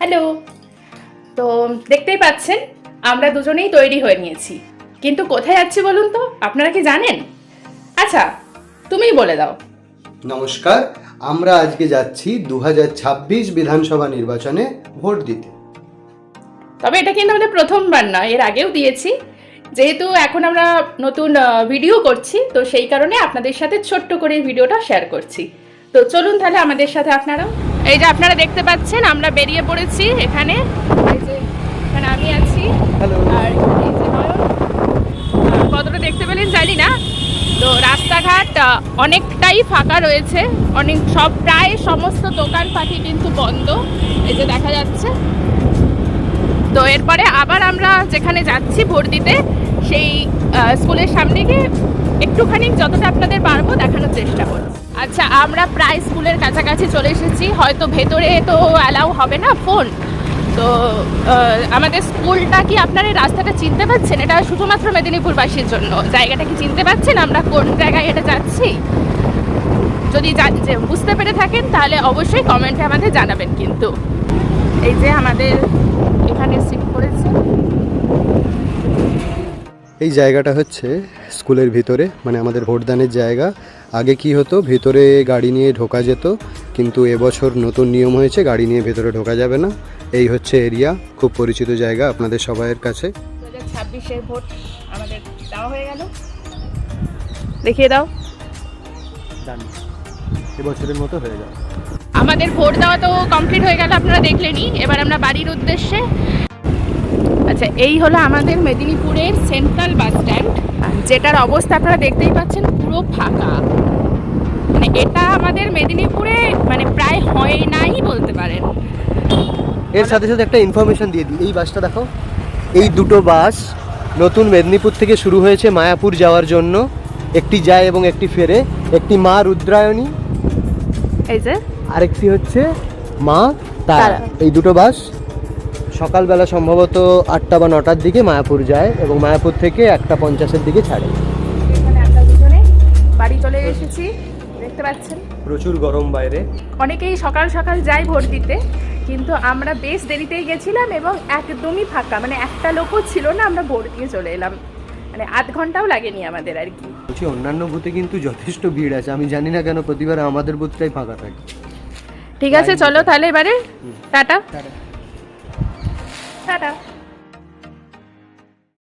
Hello. তো দেখতেই পাচ্ছেন আমরা দুজনেই তৈরি হয়ে নিয়েছি, কিন্তু কোথায় যাচ্ছি বলুন তো? আপনারা কি জানেন? আচ্ছা, তুমিই বলে দাও। নমস্কার, আমরা আজকে যাচ্ছি 2026 বিধানসভা নির্বাচনে ভোট দিতে। তবে এটা কিন্তু আমাদের প্রথমবার নয়, এর আগেও দিয়েছি। যেহেতু এখন আমরা নতুন ভিডিও করছি, তো সেই কারণে আপনাদের সাথে ছোট্ট করে ভিডিওটা শেয়ার করছি। তো চলুন তাহলে আমাদের সাথে আপনারাও। এই যে আপনারা দেখতে পাচ্ছেন আমরা বেরিয়ে পড়েছি এখানে। এই যে এখানে আমি আছি, হ্যালো। আর এই যে নয়ন। কতটা দেখতে পেলেন জানি না। তো রাস্তাঘাট অনেকটাই ফাঁকা রয়েছে, প্রায় সমস্ত দোকানপাটি কিন্তু বন্ধ, এই যে দেখা যাচ্ছে। তো এরপরে আবার আমরা যেখানে যাচ্ছি ভোট দিতে, সেই স্কুলের সামনে গিয়ে একটুখানি যতটা আপনাদের পারবো দেখানোর চেষ্টা করব। আচ্ছা, আমরা প্রায় স্কুলের কাছাকাছি চলে এসেছি। হয়তো ভেতরে তো অ্যালাউ হবে না ফোন। তো আমাদের স্কুলটা কি আপনারা এই রাস্তাটা চিনতে পারছেন? এটা শুধুমাত্র মেদিনীপুরবাসীর জন্য। জায়গাটা কি চিনতে পারছেন আমরা কোন জায়গায় এটা যাচ্ছি? যদি বুঝতে পেরে থাকেন তাহলে অবশ্যই কমেন্টে আমাদের জানাবেন। কিন্তু এই যে আমাদের এখানে সিট পড়েছে। এই জায়গাটা হচ্ছে স্কুলের ভিতরে, মানে আমাদের ভোটদানের জায়গা। আগে কি হতো, ভেতরে গাড়ি নিয়ে ঢোকা যেত, কিন্তু এবছর নতুন নিয়ম হয়েছে, গাড়ি নিয়ে ভেতরে ঢোকা যাবে না। এই হচ্ছে এরিয়া, খুব পরিচিত জায়গা আপনাদের সবাইয়ের কাছে। 2026-এর ভোট আমাদের দেওয়া হয়ে গেল। দেখিয়ে দাও। এবছরের মতো হয়ে যাবে। আমাদের ভোট দেওয়া তো কমপ্লিট হয়ে গেল, আপনারা দেখলেনই। এবার আমরা বাড়ির উদ্দেশ্যে। আচ্ছা, এই হলো আমাদের মেদিনীপুরের সেন্ট্রাল বাস স্ট্যান্ড, যেটার অবস্থা আপনারা দেখতেই পাচ্ছেন, পুরো ফাঁকা। মানে এটা আমাদের মেদিনীপুরে মানে প্রায় হয় নাই বলতে পারেন। এর সাথে সাথে একটা ইনফরমেশন দিয়ে দিই, এই বাসটা দেখো, এই দুটো বাস নতুন মেদিনীপুর থেকে শুরু হয়েছে মায়াপুর যাওয়ার জন্য। একটি যায় এবং একটি ফেরে। একটি মা রুদ্রায়ণী, এই যে আরেকটি হচ্ছে মা তারা। এই দুটো বাস সকালবেলা সম্ভবত 8টা বা 9টার দিকে মায়াপুর যায় এবং মায়াপুর থেকে 1:50-এর দিকে ছাড়ে। এখানে আমরা দুজনে বাড়ি চলে এসেছি, দেখতে পাচ্ছেন। প্রচুর গরম বাইরে। অনেকেই সকাল সকাল যায় ভোট দিতে, কিন্তু আমরা বেশ দেরিতেই গেছিলাম এবং একদমই ফাঁকা, মানে একটা লোকও ছিল না। আমরা ভোট দিয়ে চলে এলাম, মানে আধ ঘন্টাও লাগেনি আমাদের আর কি। বলছি, অন্যান্য বুথে কিন্তু যথেষ্ট ভিড় আছে। আমি জানি না কেন প্রতিবার আমাদের বুথটাই ফাঁকা থাকে। ঠিক আছে, চলো তাহলে এবারে টাটা টাটা।